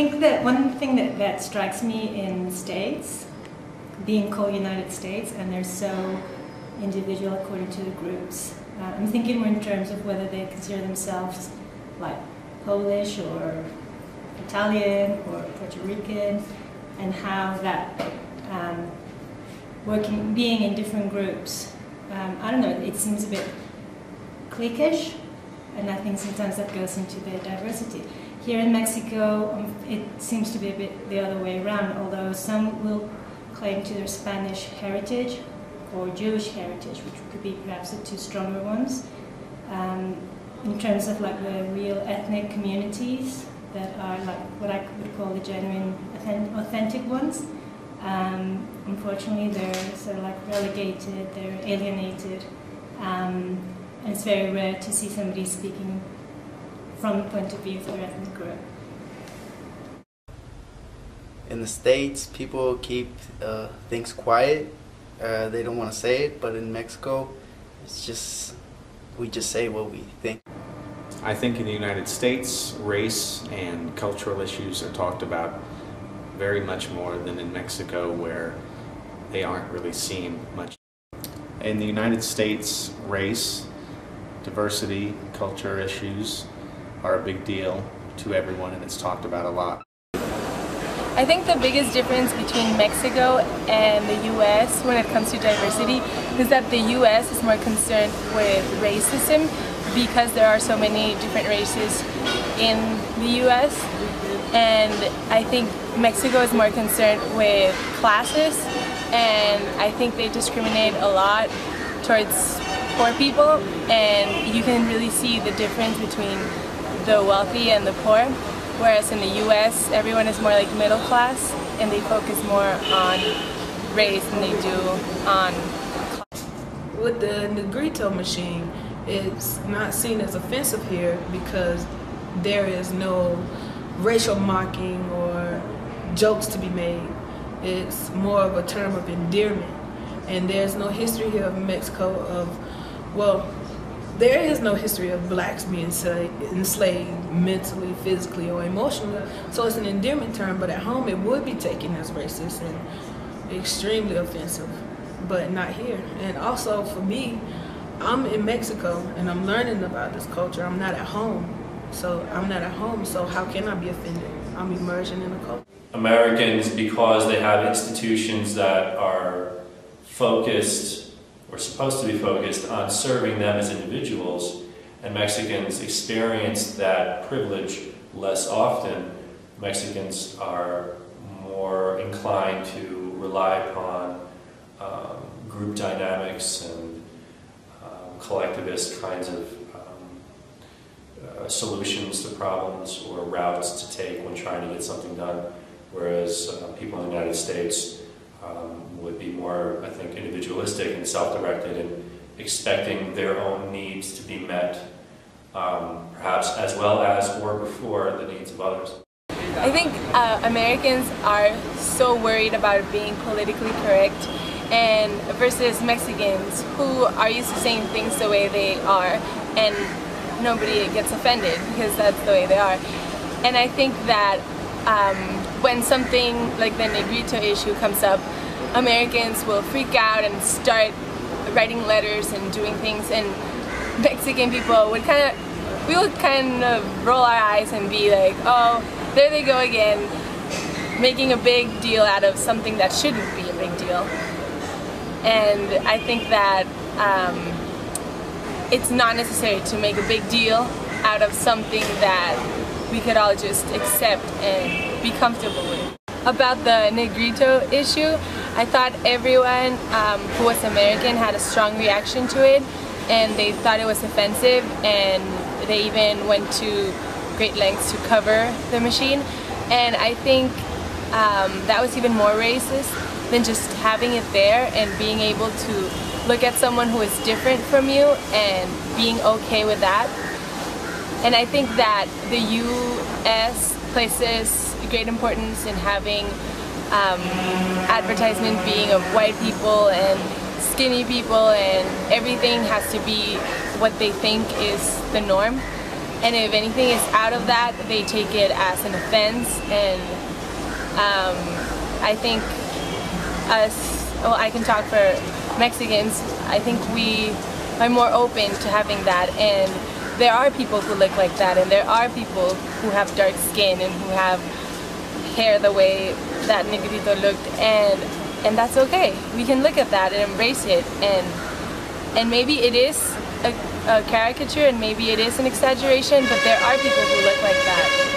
think that one thing that strikes me in the States, being called United States, and they're so individual according to the groups. I'm thinking more in terms of whether they consider themselves like Polish or Italian or Puerto Rican, and how that being in different groups, I don't know, it seems a bit cliquish, and I think sometimes that goes into their diversity. Here in Mexico, it seems to be a bit the other way around, although some will claim to their Spanish heritage or Jewish heritage, which could be perhaps the two stronger ones. In terms of like the real ethnic communities that are like what I would call the genuine, authentic ones, unfortunately they're sort of like relegated, they're alienated, and it's very rare to see somebody speaking from the point of view of their ethnic group. In the States, people keep things quiet. They don't want to say it, but in Mexico, it's just, we just say what we think. I think in the United States, race and cultural issues are talked about very much more than in Mexico, where they aren't really seen much. In the United States, race, diversity, culture issues are a big deal to everyone, and it's talked about a lot. I think the biggest difference between Mexico and the U.S. when it comes to diversity is that the U.S. is more concerned with racism because there are so many different races in the U.S. And I think Mexico is more concerned with classes, and I think they discriminate a lot towards poor people, and you can really see the difference between the wealthy and the poor. Whereas in the U.S., everyone is more like middle class, and they focus more on race than they do on class. With the Negrito machine, it's not seen as offensive here because there is no racial mocking or jokes to be made. It's more of a term of endearment. And there's no history here of Mexico of, well, there is no history of blacks being enslaved mentally, physically, or emotionally. So it's an endearment term, but at home it would be taken as racist and extremely offensive, but not here. And also for me, I'm in Mexico and I'm learning about this culture. I'm not at home. So how can I be offended? I'm immersing in the culture. Americans, because they have institutions that are focused or supposed to be focused on serving them as individuals, and Mexicans experience that privilege less often, Mexicans are more inclined to rely upon group dynamics and collectivist kinds of solutions to problems or routes to take when trying to get something done, whereas people in the United States would be more, I think, individualistic and self-directed and expecting their own needs to be met, perhaps as well as or before the needs of others. I think Americans are so worried about being politically correct, and versus Mexicans who are used to saying things the way they are, and nobody gets offended because that's the way they are. And I think that when something like the Negrito issue comes up, Americans will freak out and start writing letters and doing things, and Mexican people would we would kind of roll our eyes and be like, oh, there they go again, making a big deal out of something that shouldn't be a big deal. And I think that it's not necessary to make a big deal out of something that we could all just accept and be comfortable with. About the Negrito issue, I thought everyone who was American had a strong reaction to it, and they thought it was offensive, and they even went to great lengths to cover the machine. And I think that was even more racist than just having it there and being able to look at someone who is different from you and being okay with that. And I think that the U.S. places great importance in having advertisement being of white people and skinny people, and everything has to be what they think is the norm. and if anything is out of that, they take it as an offense. And I think well, I can talk for Mexicans, I think we are more open to having that, and there are people who look like that, and there are people who have dark skin and who have hair the way that Negrito looked, and that's okay. We can look at that and embrace it, and maybe it is a caricature, and maybe it is an exaggeration, but there are people who look like that.